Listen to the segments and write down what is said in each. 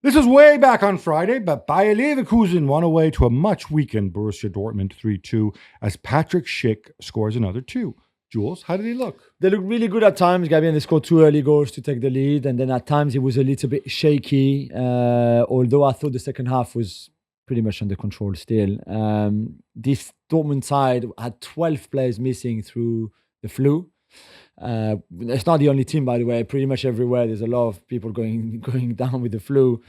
This was way back on Friday, but Bayer Leverkusen won away to a much weakened Borussia Dortmund 3-2 as Patrick Schick scores another two. Jules, how did he look? They looked really good at times, Gabby, and they scored 2 early goals to take the lead. And then at times it was a little bit shaky, although I thought the second half was pretty much under control still. This Dortmund side had 12 players missing through the flu. It's not the only team, by the way. Pretty much everywhere there's a lot of people going down with the flu,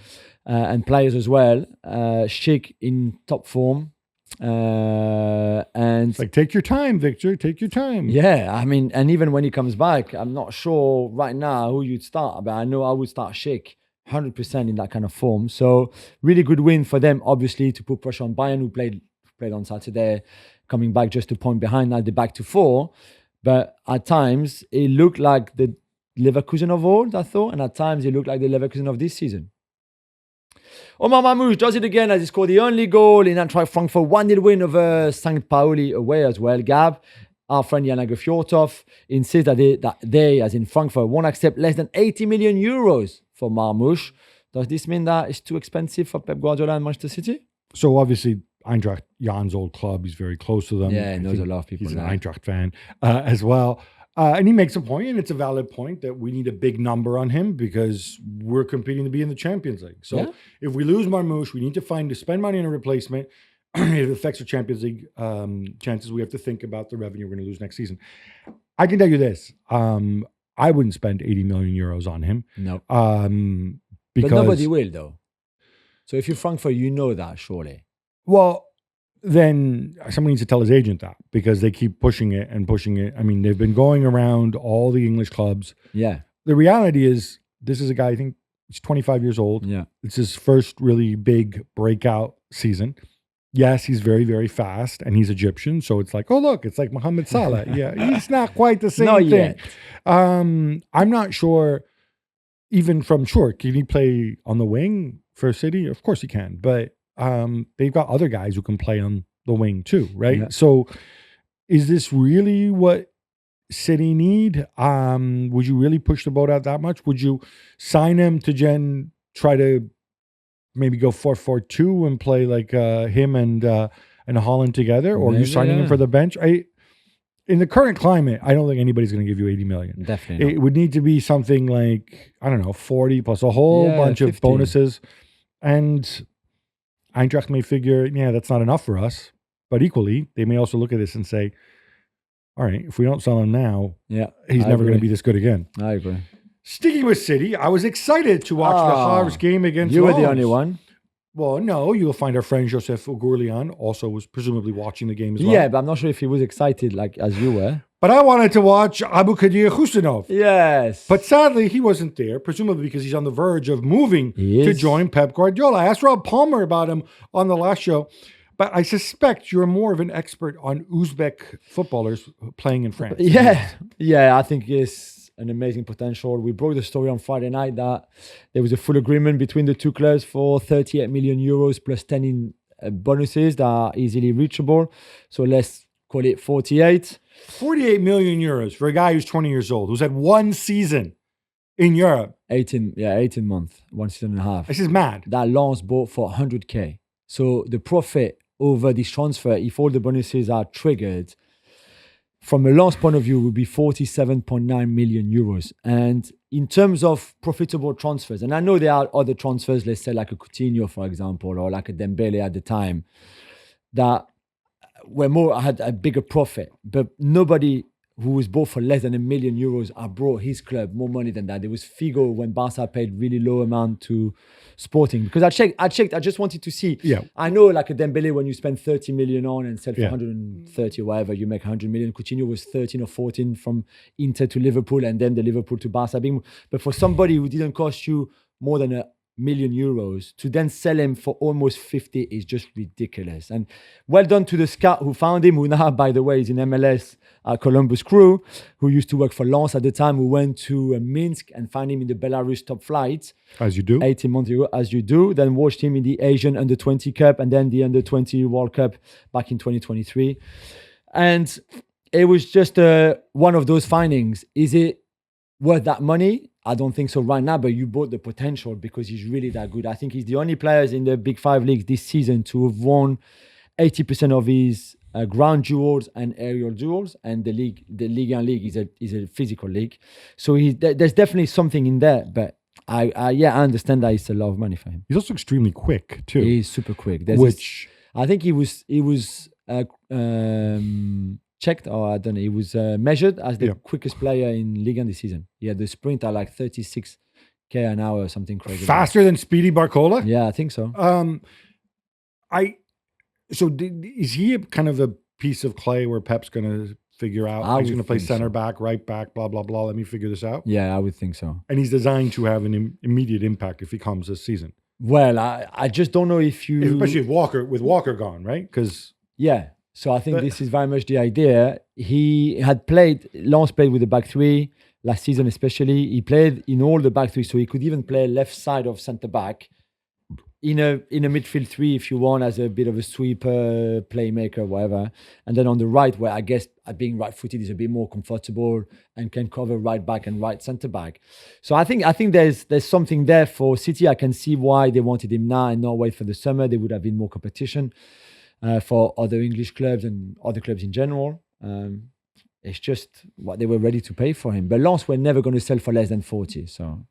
and players as well. Schick in top form. And it's like, take your time, Victor. Take your time. Yeah, I mean, and even when he comes back, I'm not sure right now who you'd start, but I know I would start Schick 100% in that kind of form. So really good win for them, obviously, to put pressure on Bayern, who played on Saturday, coming back just a point behind. Now they're back to 4. But at times, it looked like the Leverkusen of old, I thought, and at times it looked like the Leverkusen of this season. Omar Marmoush does it again as he scored the only goal in Eintracht Frankfurt 1-0 win over St. Pauli away as well. Gab, our friend Jana Gefjortov, insists that they, as in Frankfurt, won't accept less than 80 million euros for Marmoush. Does this mean that it's too expensive for Pep Guardiola and Manchester City? So obviously, Eintracht, Jan's old club, he's very close to them. Yeah, he knows a lot of people. He's an Eintracht fan as well. And he makes a point, and it's a valid point, that we need a big number on him because we're competing to be in the Champions League. So if we lose Marmoush, we need to spend money on a replacement. If it affects our Champions League chances, we have to think about the revenue we're going to lose next season. I can tell you this. I wouldn't spend 80 million euros on him. No. Because, but nobody will, though. So if you're Frankfurt, you know that, surely. Well, then someone needs to tell his agent that because they keep pushing it and pushing it. I mean, they've been going around all the English clubs. Yeah. The reality is, this is a guy, I think he's 25 years old. Yeah. It's his first really big breakout season. Yes, he's very, very fast and he's Egyptian. So it's like, oh, look, it's like Mohamed Salah. Yeah, he's not quite the same thing. Yet. I'm not sure, even from short, can he play on the wing for City? Of course he can. But they've got other guys who can play on the wing too, right? Yeah. So is this really what City need? Would you really push the boat out that much? Would you sign him to try to maybe go 4-4-2 and play like him and Holland together? Or are you signing him for the bench? In the current climate, I don't think anybody's going to give you 80 million. Definitely not. It would need to be something like, I don't know, 40 plus a whole bunch 50. of bonuses. And Eintracht may figure, yeah, that's not enough for us. But equally, they may also look at this and say, all right, if we don't sell him now, he's never going to be this good again. I agree. Sticking with City, I was excited to watch the Havre game against You were Lens. the only one. Well, no, you'll find our friend Joseph Julien also was presumably watching the game as well. Yeah, but I'm not sure if he was excited like as you were. But I wanted to watch Abdukodir Khusanov. Yes. But sadly, he wasn't there, presumably because he's on the verge of moving to join Pep Guardiola. I asked Rob Palmer about him on the last show, but I suspect you're more of an expert on Uzbek footballers playing in France. Yeah, I think it's an amazing potential. We broke the story on Friday night that there was a full agreement between the two clubs for 38 million euros plus 10 in bonuses that are easily reachable. So let's call it 48. 48 million euros for a guy who's 20 years old, who's had one season in Europe. 18 months, 1 season and a half. This is mad. That Lens bought for 100K. So the profit over this transfer, if all the bonuses are triggered, from a Lens point of view, would be 47.9 million euros. And in terms of profitable transfers, and I know there are other transfers, let's say like a Coutinho, for example, or like a Dembele at the time, that had a bigger profit, but nobody who was bought for less than €1 million brought his club more money than that. There was Figo when Barca paid really low amount to Sporting. Because I checked, I just wanted to see. Yeah. I know like a Dembele, when you spend 30 million on and sell for 130 or whatever, you make 100 million. Coutinho was 13 or 14 from Inter to Liverpool and then the Liverpool to Barca. But for somebody who didn't cost you more than €1 million to then sell him for almost 50 is just ridiculous. And well done to the scout who found him, who now, by the way, is in MLS at Columbus Crew, who used to work for Lens at the time, who went to Minsk and found him in the Belarus top flight. As you do. 18 months ago, as you do. Then watched him in the Asian Under-20 Cup and then the Under-20 World Cup back in 2023. And it was just one of those findings. Is it worth that money? I don't think so right now, but you bought the potential because he's really that good. I think he's the only players in the Big Five leagues this season to have won 80% of his ground duels and aerial duels, and the Ligue 1 league is a physical league. So there's definitely something in there, but I understand that it's a lot of money for him. He's also extremely quick too. He's super quick. I think he was checked, or I don't know, he was measured as the quickest player in Ligue 1 this season. He had the sprint at like 36 km an hour or something crazy. Faster than Speedy Barcola? Yeah, I think so. Is he a kind of a piece of clay where Pep's going to figure out, he's going to play center back, right back, blah, blah, blah. Let me figure this out. Yeah, I would think so. And he's designed to have an immediate impact if he comes this season. Well, I just don't know if you... Especially with Walker gone, right? Because... Yeah. So I think this is very much the idea. Lance played with the back three last season especially. He played in all the back three, so he could even play left side of centre back in a midfield three if you want, as a bit of a sweeper, playmaker, whatever. And then on the right, where I guess being right-footed is a bit more comfortable and can cover right back and right centre back. So I think there's something there for City. I can see why they wanted him now and not wait for the summer. There would have been more competition for other English clubs and other clubs in general. It's just what they were ready to pay for him. But Lens were never going to sell for less than 40. So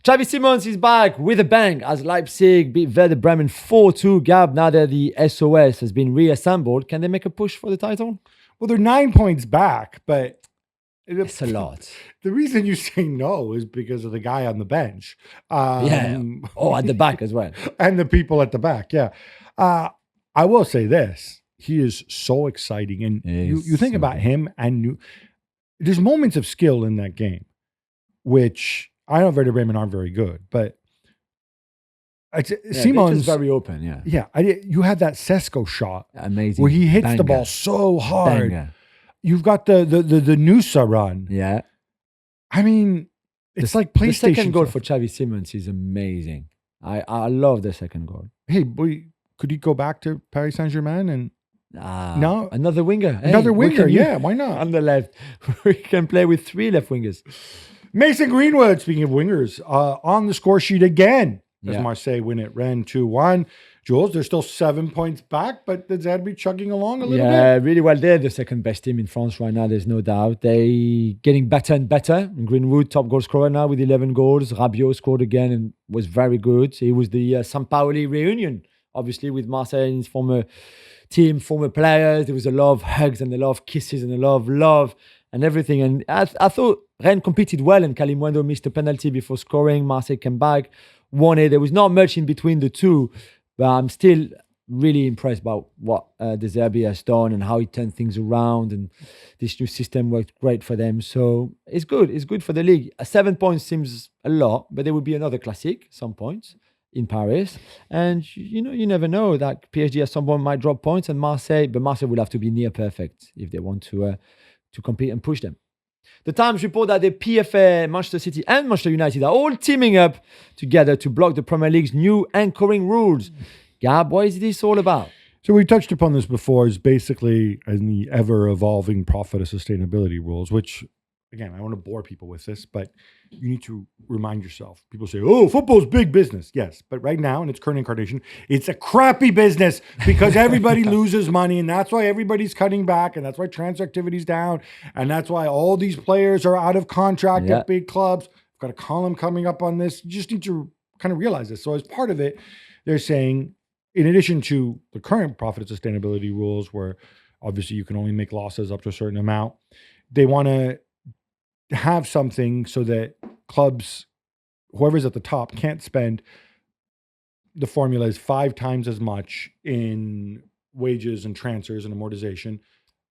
Xavi Simons is back with a bang as Leipzig beat Werder Bremen 4-2. Gab, now that the SOS has been reassembled, can they make a push for the title? Well, they're 9 points back, but... It's a lot. The reason you say no is because of the guy on the bench. At the back as well. And the people at the back, yeah. I will say this. He is so exciting. And you think about him, and there's moments of skill in that game, which I know Werder Bremen aren't very good, but Simons... very open, yeah. Yeah, you had that Sesko shot. Amazing. Where he hits the ball so hard. Banger. You've got the Nusa run. Yeah. I mean, it's like PlayStation. The second goal for Xavi Simons is amazing. I love the second goal. Hey, boy, could he go back to Paris Saint-Germain and... No? Another winger. Another winger, yeah, why not? On the left. We can play with 3 left wingers. Mason Greenwood, speaking of wingers, on the score sheet again. As Marseille win it, Rennes 2-1. Jules, they're still 7 points back, but the ZB chugging along a little bit. Yeah, really well. They're the second best team in France right now, there's no doubt. They getting better and better. Greenwood, top goal scorer now with 11 goals. Rabiot scored again and was very good. It was the Sampaoli reunion, obviously, with Marseille and his former team, former players. There was a lot of hugs and a lot of kisses and a lot of love and everything. And I thought Rennes competed well, and Kalimundo missed a penalty before scoring. Marseille came back, won it. There was not much in between the two, but I'm still really impressed about what De Zerbi has done and how he turned things around, and this new system worked great for them. So it's good. It's good for the league. 7 points seems a lot, but there will be another classic some points in Paris. And you never know that PSG at some point might drop points, and Marseille will have to be near perfect if they want to compete and push them. The Times report that the PFA, Manchester City and Manchester United are all teaming up together to block the Premier League's new anchoring rules. Gab, what is this all about? So we touched upon this before, is basically in the ever-evolving profit and sustainability rules, which, again, I don't want to bore people with this, but you need to remind yourself. People say, oh, football's big business. Yes, but right now, in its current incarnation, it's a crappy business because everybody loses money, and that's why everybody's cutting back, and that's why transfer activity's down, and that's why all these players are out of contract at big clubs. I've got a column coming up on this. You just need to kind of realize this. So as part of it, they're saying, in addition to the current profit and sustainability rules, where obviously you can only make losses up to a certain amount, they want to have something so that clubs, whoever's at the top, can't spend, the formula is 5 times as much in wages and transfers and amortization,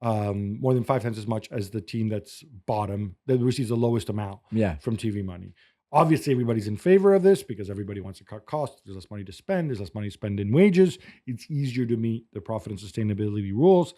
more than 5 times as much as the team that's bottom, that receives the lowest amount from TV money. Obviously, everybody's in favor of this because everybody wants to cut costs. There's less money to spend. There's less money to spend in wages. It's easier to meet the profit and sustainability rules.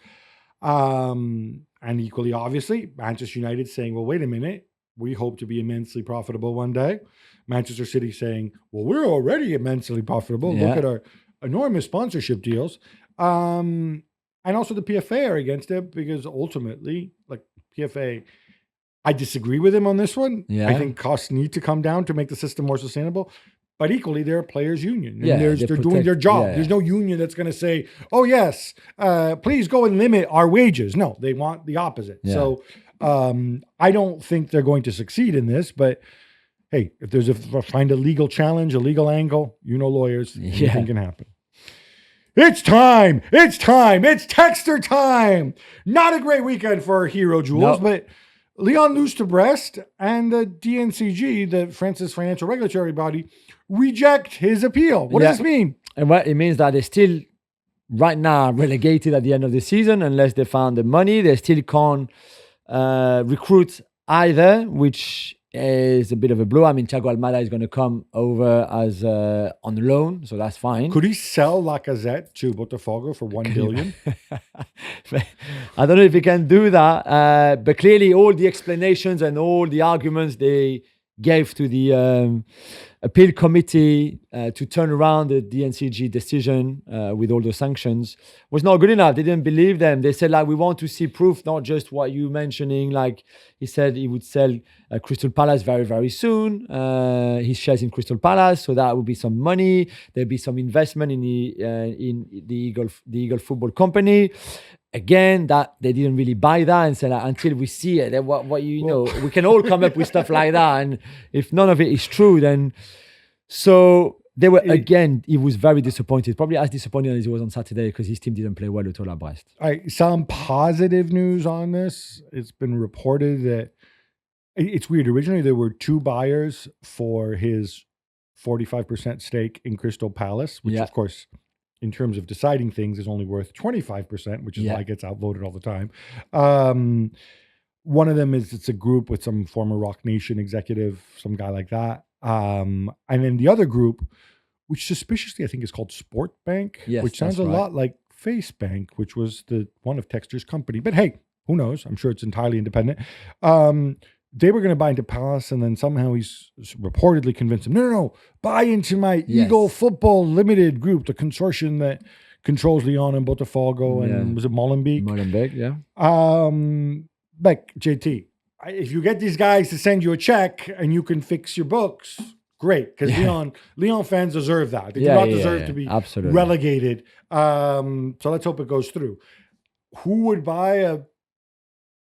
And equally, obviously, Manchester United saying, well, wait a minute, we hope to be immensely profitable one day. Manchester City saying, well, we're already immensely profitable. Look at our enormous sponsorship deals. And also the PFA are against it because ultimately, like PFA, I disagree with him on this one. Yeah. I think costs need to come down to make the system more sustainable. But equally, they're a players' union. And Yeah, they're doing their job. yeah. There's no union that's going to say, oh, yes, please go and limit our wages. No, they want the opposite. Yeah. So I don't think they're going to succeed in this. But hey, if there's find a legal challenge, a legal angle, lawyers, anything can happen. It's time. It's texter time. Not a great weekend for our hero, Jules, but Lyon lose to Brest, and the DNCG, the France's financial regulatory body, reject his appeal. What does this mean? And what it means that they're still right now relegated at the end of the season unless they found the money. They still can't recruit either, which is a bit of a blow. I mean, Thiago Almada is going to come over as on loan, so that's fine. Could he sell Lacazette to Botafogo for $1 billion? I don't know if he can do that, but clearly all the explanations and all the arguments they gave to the appeal committee to turn around the DNCG decision with all the sanctions was not good enough. They didn't believe them. They said, we want to see proof, not just what you mentioning. Like he said, he would sell Crystal Palace very, very soon. His shares in Crystal Palace, so that would be some money. There'd be some investment in the Eagle Football Company. Again, that they didn't really buy that and said until we see it, then what we can all come up with stuff like that, and if none of it is true, then so they were again. He was very disappointed, probably as disappointed as he was on Saturday because his team didn't play well at all at Brest. Some positive news on this. It's been reported that it's weird. Originally, there were two buyers for his 45% stake in Crystal Palace, which of course, in terms of deciding things, is only worth 25%, which is why it gets outvoted all the time. One of them is it's a group with some former Rock Nation executive, some guy like that. And then the other group, which suspiciously I think is called Sport Bank, which sounds a lot like Face Bank, which was the one of Texter's company. But hey, who knows? I'm sure it's entirely independent. They were going to buy into Palace, and then somehow he's reportedly convinced him, no, buy into my Eagle Football Limited group, the consortium that controls Lyon and Botafogo, and was it Molenbeek? Molenbeek, yeah. Like, JT, if you get these guys to send you a check and you can fix your books, great, because Lyon fans deserve that. They do not deserve to be relegated. So let's hope it goes through. Who would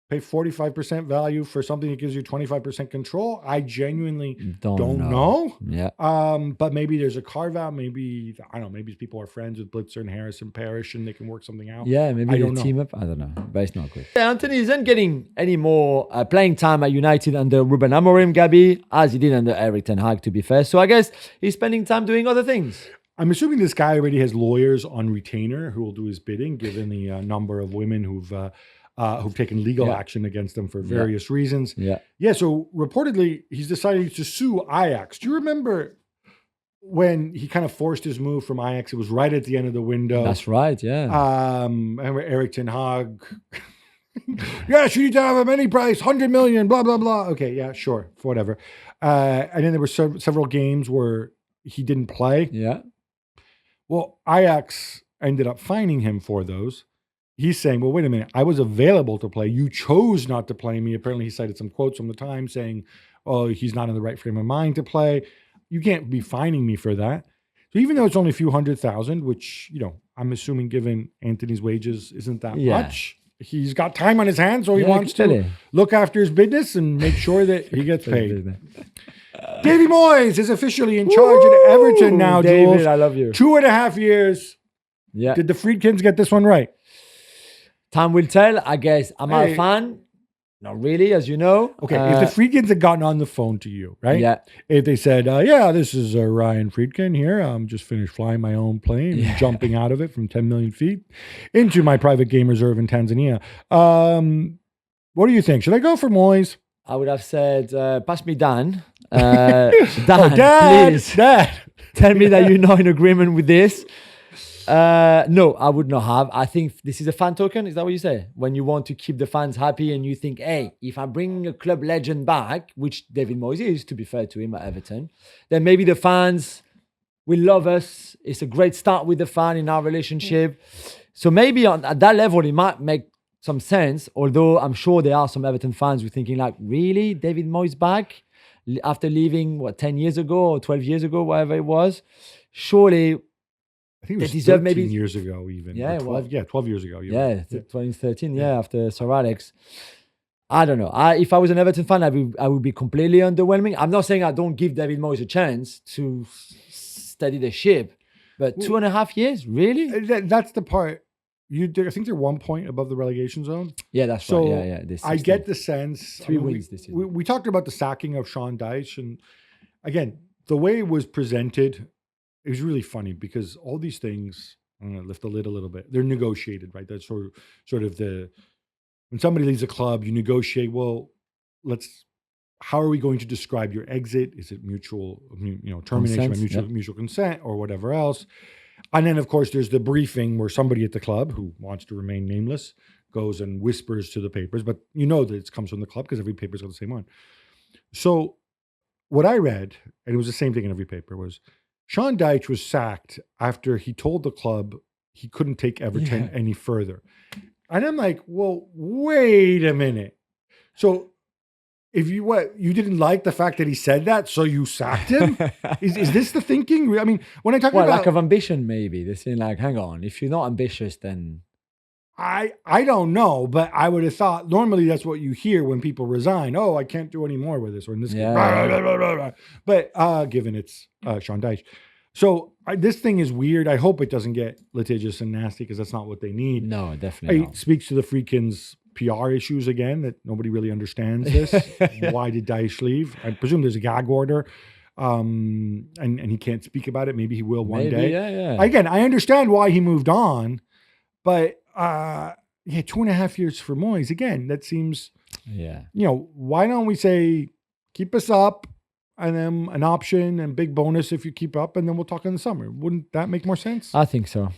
pay 45% value for something that gives you 25% control? I genuinely don't know. Yeah. But maybe there's a carve out. Maybe, I don't know, maybe people are friends with Blitzer and Harrison Parish and they can work something out. Yeah, maybe they team up. I don't know. But it's not good. Anthony isn't getting any more playing time at United under Ruben Amorim, Gabby, as he did under Eric Ten Hag, to be fair. So I guess he's spending time doing other things. I'm assuming this guy already has lawyers on retainer who will do his bidding, given the number of women who've taken legal action against him for various reasons. So reportedly, he's decided to sue Ajax. Do you remember when he kind of forced his move from Ajax? It was right at the end of the window. That's right, yeah. And Eric Ten Hag, yes, you need to have him any price, 100 million, blah, blah, blah. Okay, yeah, sure, whatever. And then there were several games where he didn't play. Yeah. Well, Ajax ended up fining him for those. He's saying, well, wait a minute, I was available to play. You chose not to play me. Apparently, he cited some quotes from the Times saying, oh, he's not in the right frame of mind to play. You can't be fining me for that. So even though it's only a few $100,000, which, I'm assuming given Anthony's wages isn't that much, he's got time on his hands, so he wants to look after his business and make sure that he gets paid. Davy Moyes is officially in charge at Everton now, David, Jules. I love you. 2.5 years. Yeah. Did the Friedkins get this one right? Time will tell, I guess. Am I a fan? Not really, as you know. Okay, if the Friedkins had gotten on the phone to you, right? Yeah. If they said, this is Ryan Friedkin here. I'm just finished flying my own plane, jumping out of it from 10 million feet into my private game reserve in Tanzania. What do you think? Should I go for Moyes? I would have said, pass me Dan. Dan, please. Dad. Tell me that you're not in agreement with this. No, I would not have. I think this is a fan token. Is that what you say? When you want to keep the fans happy and you think, hey, if I'm bringing a club legend back, which David Moyes is, to be fair to him at Everton, then maybe the fans will love us. It's a great start with the fan in our relationship. So maybe at that level, it might make some sense. Although I'm sure there are some Everton fans who are thinking like, really, David Moyes back after leaving 10 years ago or 12 years ago, whatever it was. Surely I think it was they deserve 13 maybe years ago even. Yeah, Or 12, 12 years ago. Yeah, Right. 2013. Yeah, after Sir Alex. I don't know. If I was an Everton fan, I would be completely underwhelming. I'm not saying I don't give David Moyes a chance to steady the ship, but 2.5 years, really? That's the part. I think they're 1 point above the relegation zone. Yeah, that's So right. Yeah. This I get the sense. 3 wins this season. We talked about the sacking of Sean Dyche, and again, the way it was presented, it was really funny because all these things. I'm going to lift the lid a little bit. They're negotiated, right? That's sort of the. When somebody leaves a club, you negotiate. Well, how are we going to describe your exit? Is it mutual, termination by mutual consent or whatever else? And then, of course, there's the briefing where somebody at the club who wants to remain nameless goes and whispers to the papers, but that it comes from the club because every paper's got the same one. So what I read, and it was the same thing in every paper, was Sean Dyche was sacked after he told the club he couldn't take Everton any further. And I'm like, well, wait a minute. So if you didn't like the fact that he said that, so you sacked him? Is this the thinking? I mean, when I talk about lack of ambition, maybe they're saying like, hang on, if you're not ambitious, then I don't know, but I would have thought normally that's what you hear when people resign. Oh, I can't do any more with this, or in this case, but given it's Sean Dyche. So this thing is weird. I hope it doesn't get litigious and nasty because that's not what they need. No, definitely not. It speaks to the Freakins' PR issues again, that nobody really understands this. Why did Dyche leave? I presume there's a gag order, and he can't speak about it. Maybe he will one day. Yeah. Again, I understand why he moved on, but 2.5 years for Moyes. Again, that seems, why don't we say, keep us up, and then an option and big bonus if you keep up, and then we'll talk in the summer. Wouldn't that make more sense? I think so.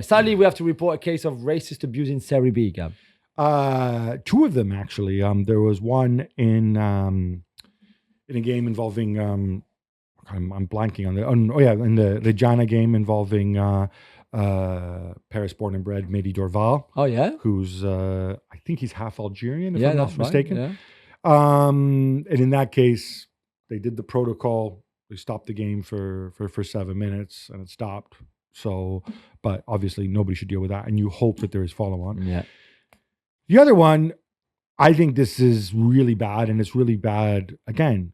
Sadly, we have to report a case of racist abuse in Serie B, Gab. 2 of them, actually. There was one in a game involving, I'm blanking on in the Reggiana game involving Paris born and bred Mehdi Dorval. Oh, yeah? Who's, I think he's half Algerian, if I'm not mistaken. Right, yeah. And in that case, they did the protocol. They stopped the game for 7 minutes, and it stopped. So, but obviously nobody should deal with that, and you hope that there is follow-on. Yeah. The other one, I think this is really bad, and it's really bad again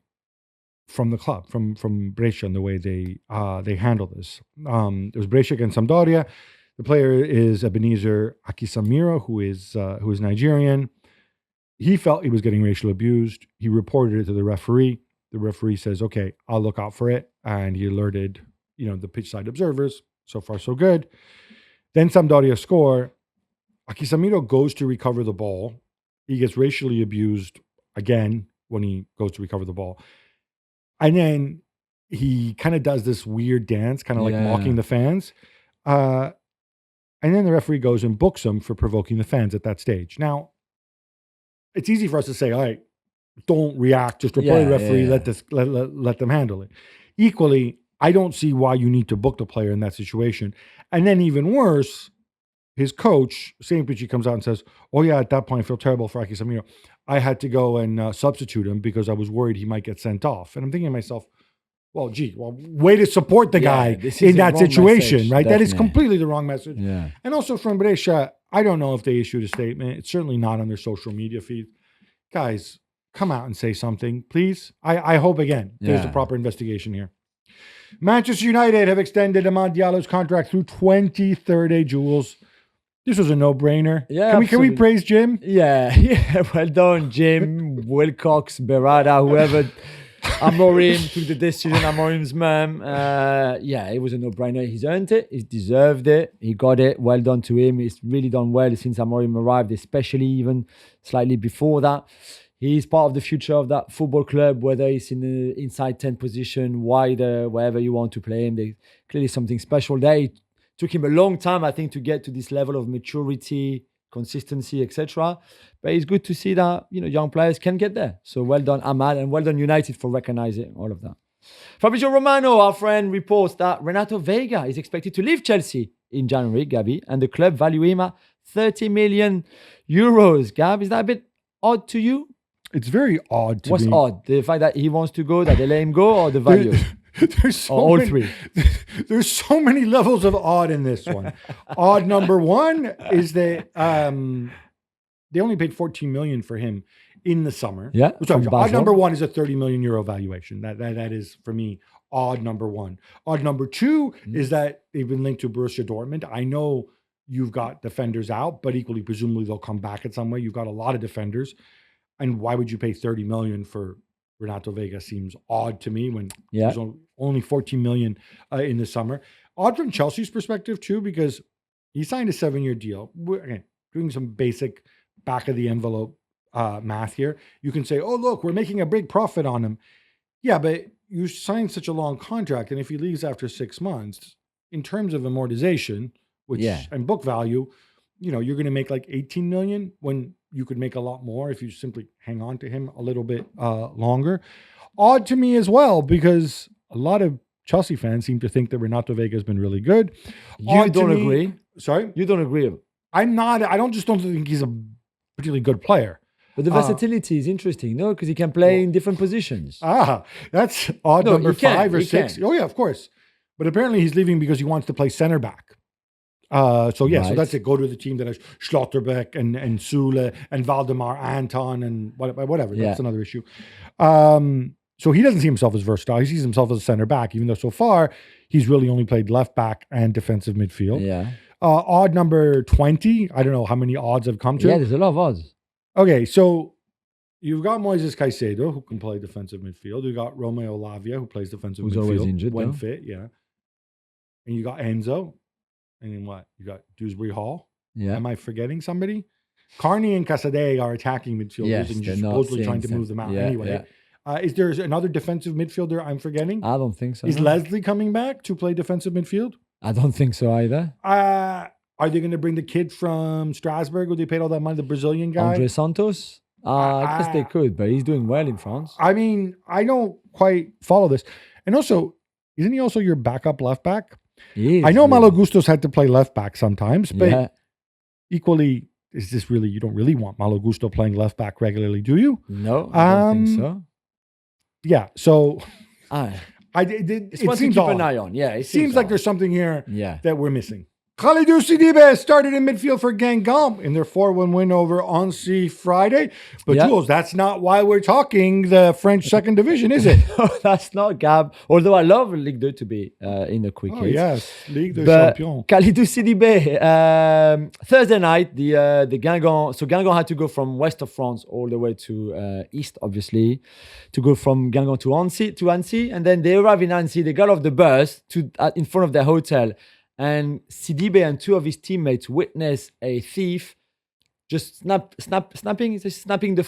from the club, from Brescia, and the way they handle this. It was Brescia against Sampdoria. The player is Ebenezer Akisamiro, who is Nigerian. He felt he was getting racially abused. He reported it to the referee. The referee says, okay, I'll look out for it. And he alerted, the pitch side observers. So far, so good. Then Sampdoria score. Akisamiro goes to recover the ball. He gets racially abused again when he goes to recover the ball. And then he kind of does this weird dance, kind of like mocking the fans. And then the referee goes and books him for provoking the fans at that stage. Now, it's easy for us to say, all right, don't react, just report the referee, let them handle it. Equally, I don't see why you need to book the player in that situation. And then even worse, his coach, SaintEtienne, comes out and says, oh yeah, at that point I feel terrible for Aki Samiro. I had to go and substitute him because I was worried he might get sent off. And I'm thinking to myself, way to support the guy in that situation, message, right? Definitely. That is completely the wrong message. Yeah. And also from Brescia, I don't know if they issued a statement. It's certainly not on their social media feed. Guys, come out and say something, please. I hope, again, there's a proper investigation here. Manchester United have extended Amad Diallo's contract through 2030, Jules. This was a no-brainer. Yeah, can we praise Jim? Yeah. Well done, Jim, Wilcox, Berada, whoever. Amorim took the decision. Amorim's mum. It was a no-brainer. He's earned it. He's deserved it. He got it. Well done to him. He's really done well since Amorim arrived, especially even slightly before that. He's part of the future of that football club, whether he's in the inside 10 position, wider, wherever you want to play him. There's clearly something special there. It took him a long time, I think, to get to this level of maturity, consistency, etc. But it's good to see that young players can get there. So well done, Ahmad, and well done, United, for recognizing all of that. Fabrizio Romano, our friend, reports that Renato Vega is expected to leave Chelsea in January, Gabi, and the club value him at 30 million euros. Gab, is that a bit odd to you? It's very odd to What's me. odd? The fact that he wants to go, that they let him go, or the value? There's so Or all many, three? There's so many levels of odd in this one. Odd number one is that they only paid 14 million for him in the summer. Yeah. Sorry, from odd Basel. number one is a 30 million euro valuation. That is for me odd number one. Odd number two is that they've been linked to Borussia Dortmund. I know you've got defenders out, but equally presumably they'll come back at some way. You've got a lot of defenders. And why would you pay 30 million for Renato Vega? Seems odd to me when there's only 14 million in the summer. Odd from Chelsea's perspective too, because he signed a 7-year deal. Again, doing some basic back of the envelope math here. You can say, oh, look, we're making a big profit on him. Yeah, but you signed such a long contract. And if he leaves after 6 months, in terms of amortization, and book value, you're going to make like 18 million when you could make a lot more if you simply hang on to him a little bit longer. Odd to me as well, because a lot of Chelsea fans seem to think that Renato Vega has been really good. You don't agree? Sorry? You don't agree? I'm not. I don't think he's a particularly good player. But the versatility is interesting, no? Because he can play in different positions. That's odd number 5 or 6. Oh, yeah, of course. But apparently he's leaving because he wants to play center back. So that's it. Go to the team that has Schlotterbeck and Sule and Valdemar Anton and whatever. That's another issue. So he doesn't see himself as versatile. He sees himself as a center back, even though so far he's really only played left back and defensive midfield. Yeah. Odd number 20. I don't know how many odds have come to. Yeah, there's a lot of odds. Okay, so you've got Moises Caicedo, who can play defensive midfield. You've got Romeo Lavia, who plays defensive midfield. Who's always injured, when though. fit, yeah. And you got Enzo. And then what? You got Dewsbury Hall. Yeah. Am I forgetting somebody? Carney and Casadei are attacking midfielders, and you're supposedly trying to move them out anyway. Is there another defensive midfielder I'm forgetting? I don't think so. Is Leslie coming back to play defensive midfield? I don't think so either. Are they going to bring the kid from Strasbourg who they paid all that money, the Brazilian guy? Andre Santos? I guess they could, but he's doing well in France. I mean, I don't quite follow this. And also, isn't he also your backup left back? He is, I know Malo Gustos had to play left back sometimes, but equally, is this really, you don't really want Malo Gusto playing left back regularly, do you? No, I don't think so. Yeah, so It's it one to seems keep odd. an eye on. Yeah, It seems like odd. there's something here Yeah. that we're missing. Khalidou Sidibe started in midfield for Guingamp in their 4-1 win over Annecy Friday. But Jules, that's not why we're talking the French second division, is it? No, that's not Gab. Although I love Ligue 2 to be in the quick hits. Yes, Ligue des But Champions. Khalidou Sidibe, Thursday night, the Guingamp. So Guingamp had to go from west of France all the way to east, obviously, to go from Guingamp to Annecy. And then they arrive in Annecy. They got off the bus in front of their hotel. And Sidibe and 2 of his teammates witness a thief just snatching the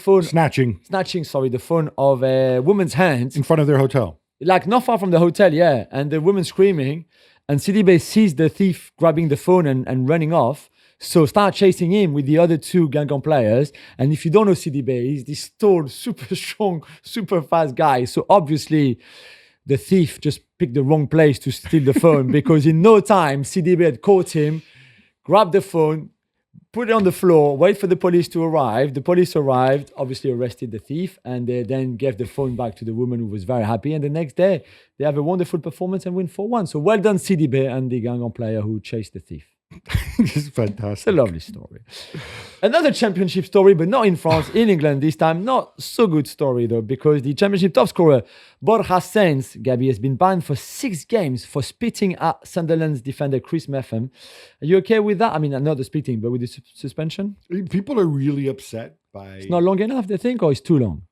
phone of a woman's hand In front of their hotel. like not far from the hotel, yeah. And the woman screaming, and Sidibe sees the thief grabbing the phone and running off. So start chasing him with the other 2 Guingamp players. And if you don't know Sidibe, he's this tall, super strong, super fast guy. So obviously, the thief just picked the wrong place to steal the phone because in no time, Sidibe had caught him, grabbed the phone, put it on the floor, wait for the police to arrive. The police arrived, obviously arrested the thief, and they then gave the phone back to the woman who was very happy. And the next day, they have a wonderful performance and win 4-1. So well done, Sidibe and the Guingamp player who chased the thief. This is fantastic. It's a lovely story. Another championship story, but not in France, in England this time. Not so good story though, because the championship top scorer, Borja Sainz, Gabi, has been banned for 6 games for spitting at Sunderland's defender Chris Metham. Are you okay with that? I mean, not the spitting, but with the suspension? People are really upset by... It's not long enough, they think, or it's too long?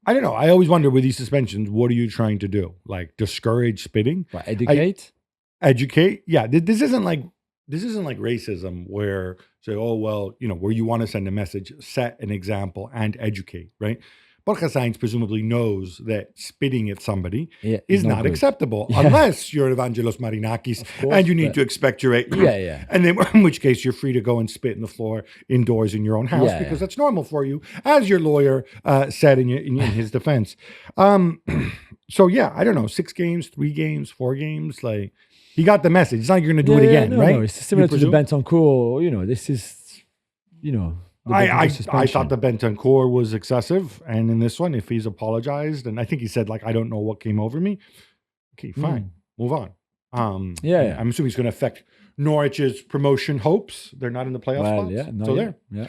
I don't know. I always wonder with these suspensions, what are you trying to do? Like discourage spitting? Right, educate? Educate? Yeah. This isn't like racism where say, oh, well, where you want to send a message, set an example and educate, right? Borja Sainz presumably knows that spitting at somebody is not acceptable unless you're Evangelos Marinakis and you need to expectorate. And then in which case you're free to go and spit in the floor indoors in your own house because that's normal for you, as your lawyer said in his defense. So yeah, I don't know, 6 games, 3 games, 4 games. Like he got the message. It's not like you're going to do it again, right? No, it's similar to the Bentancur. This is, the I suspension. thought the Bentancur was excessive, and in this one, if he's apologized, and I think he said like, I don't know what came over me. Okay, fine, move on. I'm assuming it's going to affect Norwich's promotion hopes. They're not in the playoffs. Yeah, so there. Yeah.